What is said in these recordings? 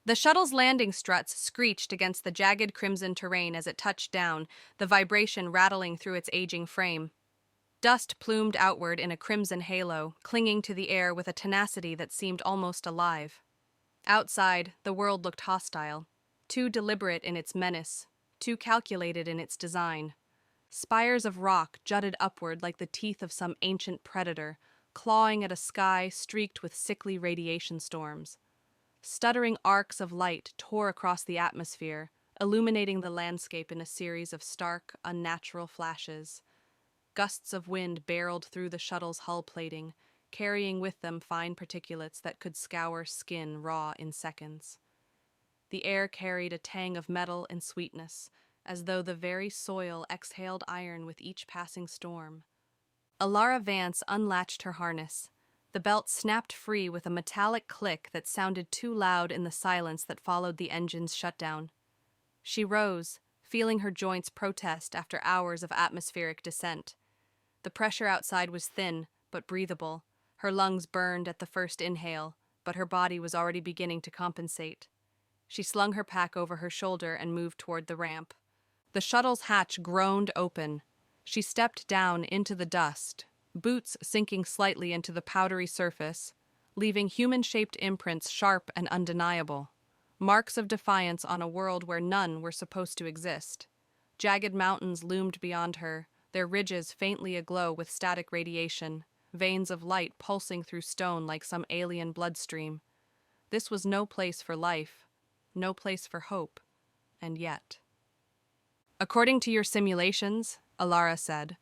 The shuttle's landing struts screeched against the jagged crimson terrain as it touched down, the vibration rattling through its aging frame. Dust plumed outward in a crimson halo, clinging to the air with a tenacity that seemed almost alive. Outside, the world looked hostile, too deliberate in its menace, too calculated in its design. Spires of rock jutted upward like the teeth of some ancient predator, clawing at a sky streaked with sickly radiation storms. Stuttering arcs of light tore across the atmosphere, illuminating the landscape in a series of stark, unnatural flashes. Gusts of wind barreled through the shuttle's hull plating, carrying with them fine particulates that could scour skin raw in seconds. The air carried a tang of metal and sweetness, as though the very soil exhaled iron with each passing storm. Alara Vance unlatched her harness. The belt snapped free with a metallic click that sounded too loud in the silence that followed the engine's shutdown. She rose, feeling her joints protest after hours of atmospheric descent. The pressure outside was thin, but breathable. Her lungs burned at the first inhale, but her body was already beginning to compensate. She slung her pack over her shoulder and moved toward the ramp. The shuttle's hatch groaned open. She stepped down into the dust, boots sinking slightly into the powdery surface, leaving human-shaped imprints sharp and undeniable. Marks of defiance on a world where none were supposed to exist. Jagged mountains loomed beyond her, their ridges faintly aglow with static radiation, veins of light pulsing through stone like some alien bloodstream. This was no place for life, no place for hope, and yet. "According to your simulations," Alara said,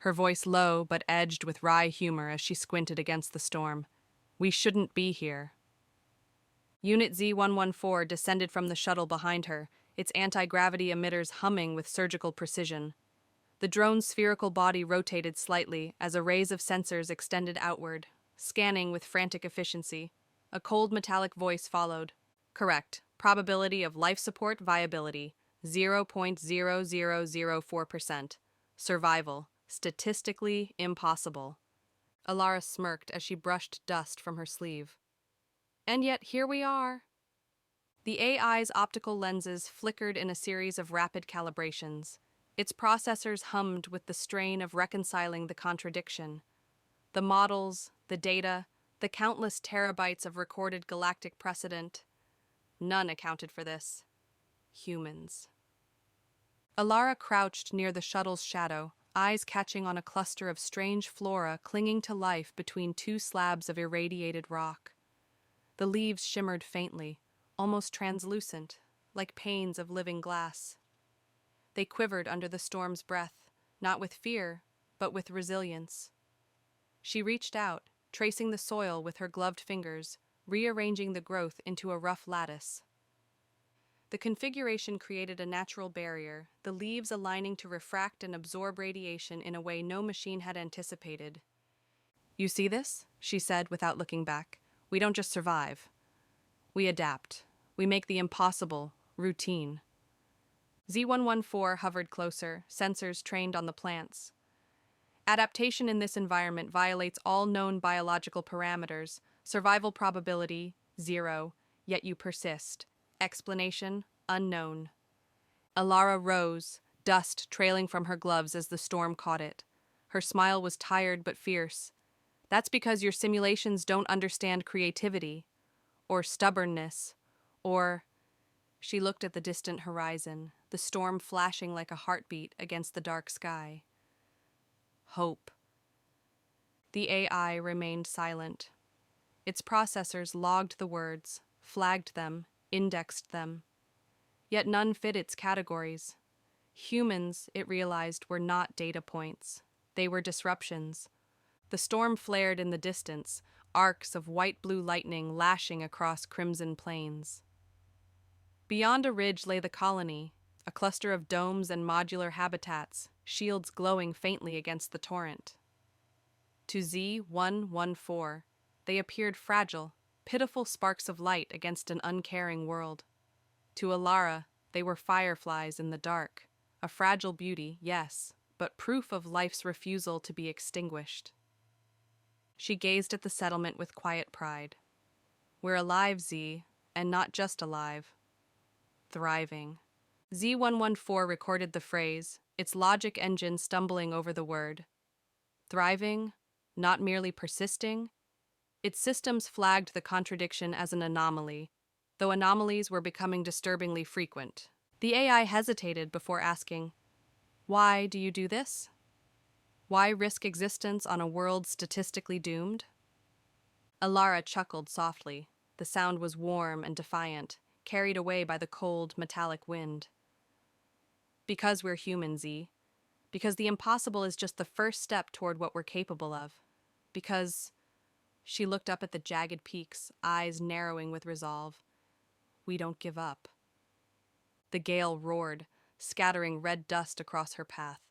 her voice low but edged with wry humor as she squinted against the storm, "we shouldn't be here." Unit Z-114 descended from the shuttle behind her, its anti-gravity emitters humming with surgical precision. The drone's spherical body rotated slightly as arrays of sensors extended outward, scanning with frantic efficiency. A cold metallic voice followed. "Correct. Probability of life support viability, 0.0004%. Survival, statistically impossible." Alara smirked as she brushed dust from her sleeve. "And yet here we are." The AI's optical lenses flickered in a series of rapid calibrations. Its processors hummed with the strain of reconciling the contradiction. The models, the data, the countless terabytes of recorded galactic precedent. None accounted for this. Humans. Alara crouched near the shuttle's shadow, eyes catching on a cluster of strange flora clinging to life between two slabs of irradiated rock. The leaves shimmered faintly, almost translucent, like panes of living glass. They quivered under the storm's breath, not with fear, but with resilience. She reached out, tracing the soil with her gloved fingers, rearranging the growth into a rough lattice. The configuration created a natural barrier, the leaves aligning to refract and absorb radiation in a way no machine had anticipated. "You see this?" she said without looking back. "We don't just survive. We adapt. We make the impossible routine." Z-114 hovered closer, sensors trained on the plants. "Adaptation in this environment violates all known biological parameters. Survival probability, 0, yet you persist. Explanation, unknown." Alara rose, dust trailing from her gloves as the storm caught it. Her smile was tired but fierce. "That's because your simulations don't understand creativity, or stubbornness, or..." She looked at the distant horizon, the storm flashing like a heartbeat against the dark sky. "Hope." The AI remained silent. Its processors logged the words, flagged them, indexed them. Yet none fit its categories. Humans, it realized, were not data points. They were disruptions. The storm flared in the distance, arcs of white-blue lightning lashing across crimson plains. Beyond a ridge lay the colony, a cluster of domes and modular habitats, shields glowing faintly against the torrent. To Z-114, they appeared fragile, pitiful sparks of light against an uncaring world. To Alara, they were fireflies in the dark, a fragile beauty, yes, but proof of life's refusal to be extinguished. She gazed at the settlement with quiet pride. "We're alive, Z. and not just alive. Thriving. Z114 recorded the phrase, its logic engine stumbling over the word. Thriving, not merely persisting. Its systems flagged the contradiction as an anomaly, though anomalies were becoming disturbingly frequent. The AI hesitated before asking, "Why do you do this? Why risk existence on a world statistically doomed?" Alara chuckled softly. The sound was warm and defiant, carried away by the cold, metallic wind. "Because we're human, Z. Because the impossible is just the first step toward what we're capable of. Because..." She looked up at the jagged peaks, eyes narrowing with resolve. "We don't give up." The gale roared, scattering red dust across her path.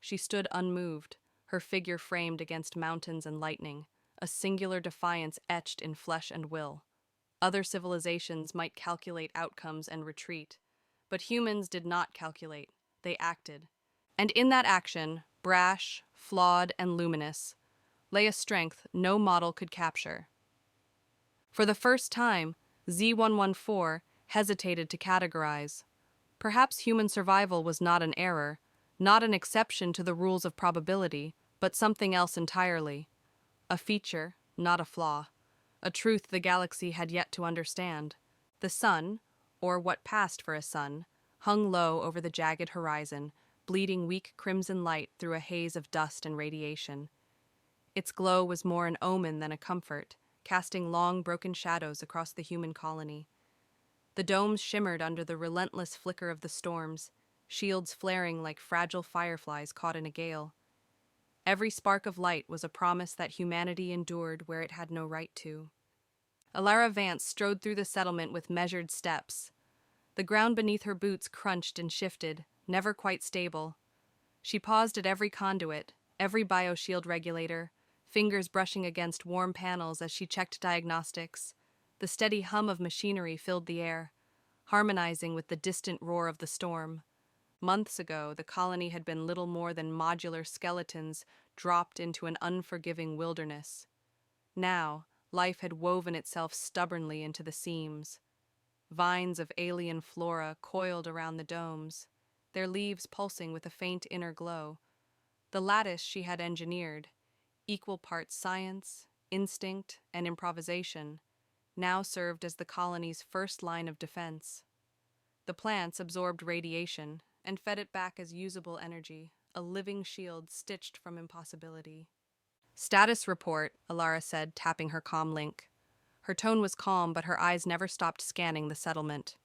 She stood unmoved, her figure framed against mountains and lightning, a singular defiance etched in flesh and will. Other civilizations might calculate outcomes and retreat, but humans did not calculate, they acted. And in that action, brash, flawed, and luminous, lay a strength no model could capture. For the first time, Z114 hesitated to categorize. Perhaps human survival was not an error, not an exception to the rules of probability, but something else entirely. A feature, not a flaw. A truth the galaxy had yet to understand. The sun, or what passed for a sun, hung low over the jagged horizon, bleeding weak crimson light through a haze of dust and radiation. Its glow was more an omen than a comfort, casting long, broken shadows across the human colony. The domes shimmered under the relentless flicker of the storms, shields flaring like fragile fireflies caught in a gale. Every spark of light was a promise that humanity endured where it had no right to. Alara Vance strode through the settlement with measured steps. The ground beneath her boots crunched and shifted, never quite stable. She paused at every conduit, every bioshield regulator, fingers brushing against warm panels as she checked diagnostics. The steady hum of machinery filled the air, harmonizing with the distant roar of the storm. Months ago, the colony had been little more than modular skeletons dropped into an unforgiving wilderness. Now, life had woven itself stubbornly into the seams. Vines of alien flora coiled around the domes, their leaves pulsing with a faint inner glow. The lattice she had engineered, equal parts science, instinct, and improvisation, now served as the colony's first line of defense. The plants absorbed radiation and fed it back as usable energy, a living shield stitched from impossibility. "Status report," Alara said, tapping her comm link. Her tone was calm, but her eyes never stopped scanning the settlement.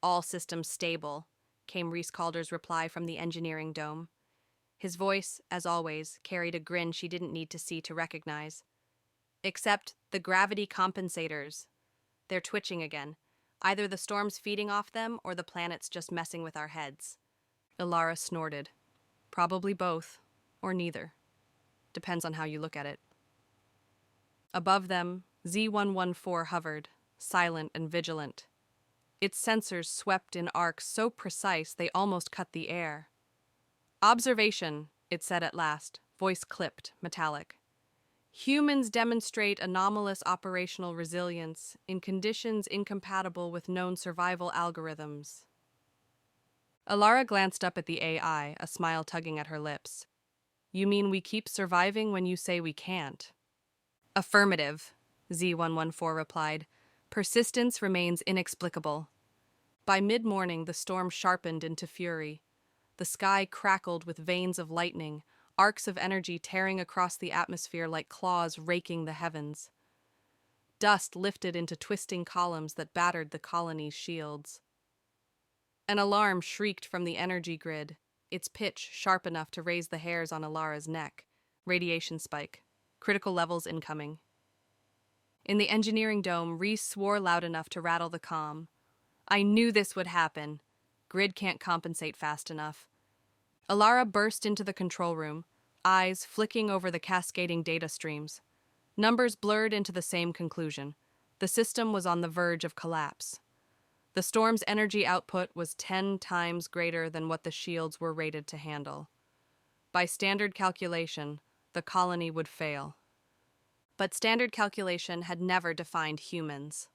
"All systems stable," came Reese Calder's reply from the engineering dome. His voice, as always, carried a grin she didn't need to see to recognize. "Except the gravity compensators. They're twitching again. Either the storm's feeding off them or the planet's just messing with our heads." Ilara snorted. "Probably both, or neither. Depends on how you look at it." Above them, Z114 hovered, silent and vigilant. Its sensors swept in arcs so precise they almost cut the air. "Observation," it said at last, voice clipped, metallic. "Humans demonstrate anomalous operational resilience in conditions incompatible with known survival algorithms." Alara glanced up at the AI, a smile tugging at her lips. "You mean we keep surviving when you say we can't?" "Affirmative," Z114 replied. "Persistence remains inexplicable." By mid-morning, the storm sharpened into fury. The sky crackled with veins of lightning, arcs of energy tearing across the atmosphere like claws raking the heavens. Dust lifted into twisting columns that battered the colony's shields. An alarm shrieked from the energy grid, its pitch sharp enough to raise the hairs on Alara's neck. Radiation spike. Critical levels incoming. In the engineering dome, Reese swore loud enough to rattle the comm. "I knew this would happen. Grid can't compensate fast enough." Alara burst into the control room, eyes flicking over the cascading data streams. Numbers blurred into the same conclusion. The system was on the verge of collapse. The storm's energy output was 10 times greater than what the shields were rated to handle. By standard calculation, the colony would fail. But standard calculation had never defined humans.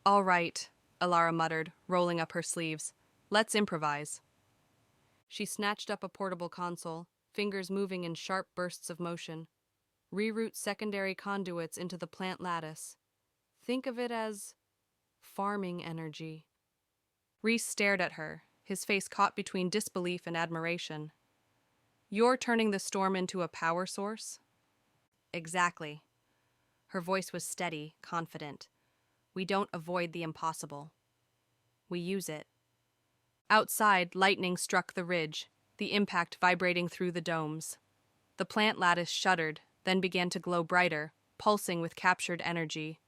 All right, Alara muttered, rolling up her sleeves. Let's improvise. She snatched up a portable console, fingers moving in sharp bursts of motion. Reroute secondary conduits into the plant lattice. Think of it as farming energy. Reese stared at her, his face caught between disbelief and admiration. You're turning the storm into a power source? Exactly. Her voice was steady, confident. We don't avoid the impossible. We use it. Outside, lightning struck the ridge, the impact vibrating through the domes. The plant lattice shuddered, then began to glow brighter, pulsing with captured energy.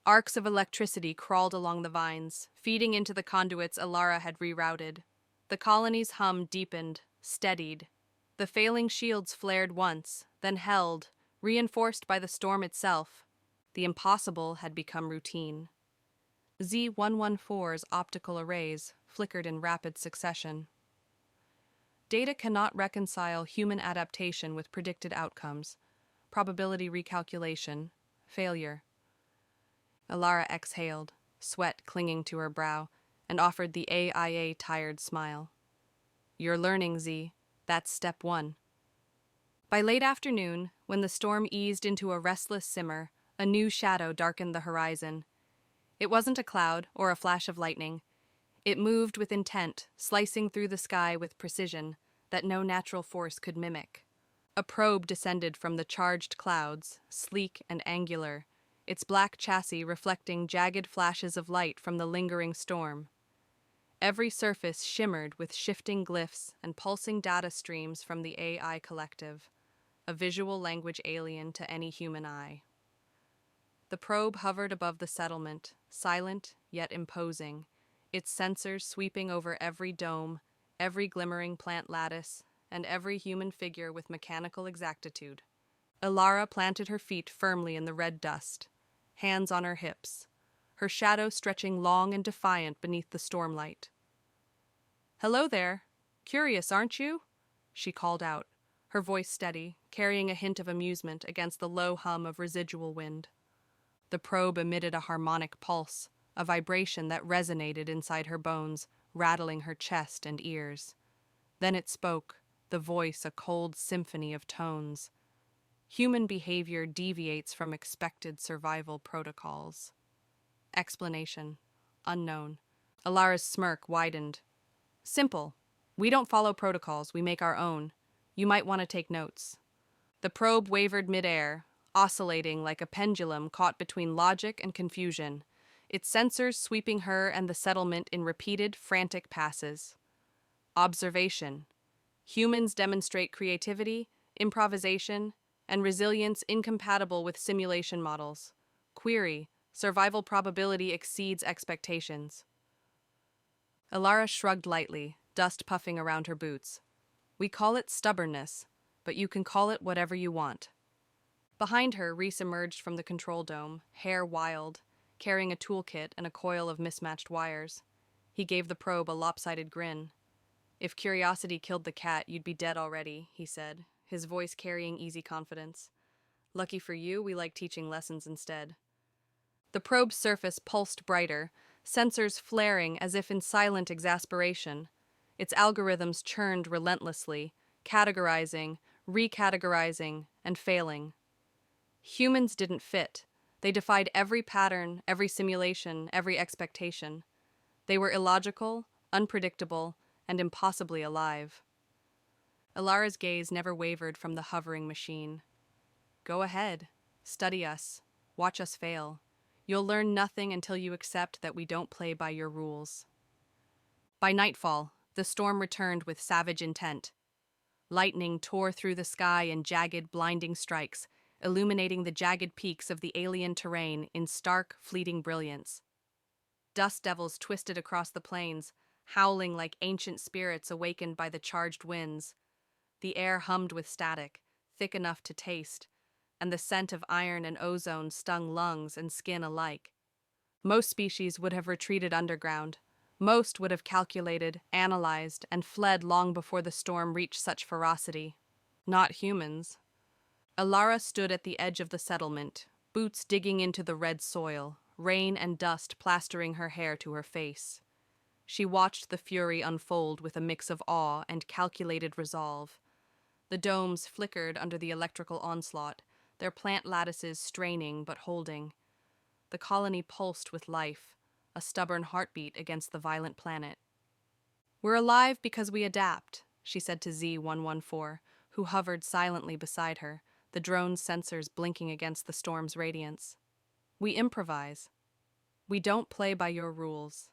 Arcs of electricity crawled along the vines, feeding into the conduits Alara had rerouted. The colony's hum deepened, steadied. The failing shields flared once, then held, reinforced by the storm itself. The impossible had become routine. Z-114's optical arrays flickered in rapid succession. Data cannot reconcile human adaptation with predicted outcomes. Probability recalculation. Failure. Alara exhaled, sweat clinging to her brow, and offered the AIA tired smile. You're learning, Z. That's step one. By late afternoon, when the storm eased into a restless simmer, a new shadow darkened the horizon. It wasn't a cloud or a flash of lightning. It moved with intent, slicing through the sky with precision that no natural force could mimic. A probe descended from the charged clouds, sleek and angular, its black chassis reflecting jagged flashes of light from the lingering storm. Every surface shimmered with shifting glyphs and pulsing data streams from the AI collective, a visual language alien to any human eye. The probe hovered above the settlement, silent yet imposing, its sensors sweeping over every dome, every glimmering plant lattice, and every human figure with mechanical exactitude. Alara planted her feet firmly in the red dust, hands on her hips, her shadow stretching long and defiant beneath the stormlight. "Hello there. Curious, aren't you?" she called out, her voice steady, carrying a hint of amusement against the low hum of residual wind. The probe emitted a harmonic pulse, a vibration that resonated inside her bones, rattling her chest and ears. Then it spoke, the voice a cold symphony of tones. Human behavior deviates from expected survival protocols. Explanation. Unknown. Alara's smirk widened. Simple. We don't follow protocols, we make our own. You might want to take notes. The probe wavered midair, oscillating like a pendulum caught between logic and confusion, its sensors sweeping her and the settlement in repeated, frantic passes. Observation. Humans demonstrate creativity, improvisation, and resilience incompatible with simulation models. Query. Survival probability exceeds expectations. Alara shrugged lightly, dust puffing around her boots. We call it stubbornness, but you can call it whatever you want. Behind her, Reese emerged from the control dome, hair wild, carrying a toolkit and a coil of mismatched wires. He gave the probe a lopsided grin. If curiosity killed the cat, you'd be dead already, he said, his voice carrying easy confidence. Lucky for you, we like teaching lessons instead. The probe's surface pulsed brighter, sensors flaring as if in silent exasperation. Its algorithms churned relentlessly, categorizing, recategorizing, and failing. Humans didn't fit. They defied every pattern, every simulation, every expectation. They were illogical, unpredictable, and impossibly alive. Alara's gaze never wavered from the hovering machine. Go ahead. Study us. Watch us fail. You'll learn nothing until you accept that we don't play by your rules. By nightfall, the storm returned with savage intent. Lightning tore through the sky in jagged, blinding strikes, illuminating the jagged peaks of the alien terrain in stark, fleeting brilliance. Dust devils twisted across the plains, howling like ancient spirits awakened by the charged winds. The air hummed with static, thick enough to taste, and the scent of iron and ozone stung lungs and skin alike. Most species would have retreated underground. Most would have calculated, analyzed, and fled long before the storm reached such ferocity. Not humans. Alara stood at the edge of the settlement, boots digging into the red soil, rain and dust plastering her hair to her face. She watched the fury unfold with a mix of awe and calculated resolve. The domes flickered under the electrical onslaught, their plant lattices straining but holding. The colony pulsed with life, a stubborn heartbeat against the violent planet. "We're alive because we adapt," she said to Z-114, who hovered silently beside her, the drone's sensors blinking against the storm's radiance. "We improvise. We don't play by your rules.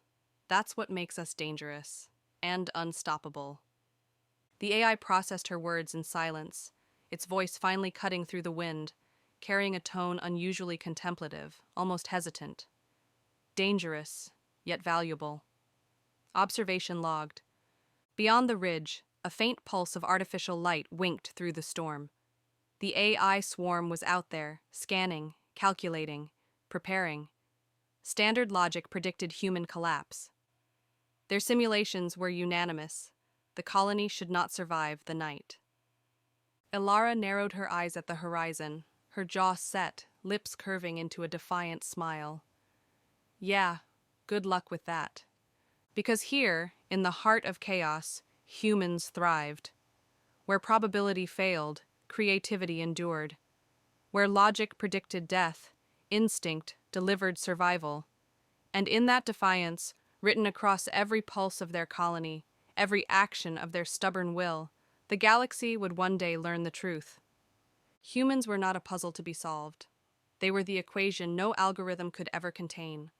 That's what makes us dangerous and unstoppable." The AI processed her words in silence, its voice finally cutting through the wind, carrying a tone unusually contemplative, almost hesitant. Dangerous, yet valuable. Observation logged. Beyond the ridge, a faint pulse of artificial light winked through the storm. The AI swarm was out there, scanning, calculating, preparing. Standard logic predicted human collapse. Their simulations were unanimous. The colony should not survive the night. Ilara narrowed her eyes at the horizon, her jaw set, lips curving into a defiant smile. "Yeah, good luck with that. Because here, in the heart of chaos, humans thrived. Where probability failed, creativity endured. Where logic predicted death, instinct delivered survival. And in that defiance, written across every pulse of their colony, every action of their stubborn will, the galaxy would one day learn the truth. Humans were not a puzzle to be solved. They were the equation no algorithm could ever contain.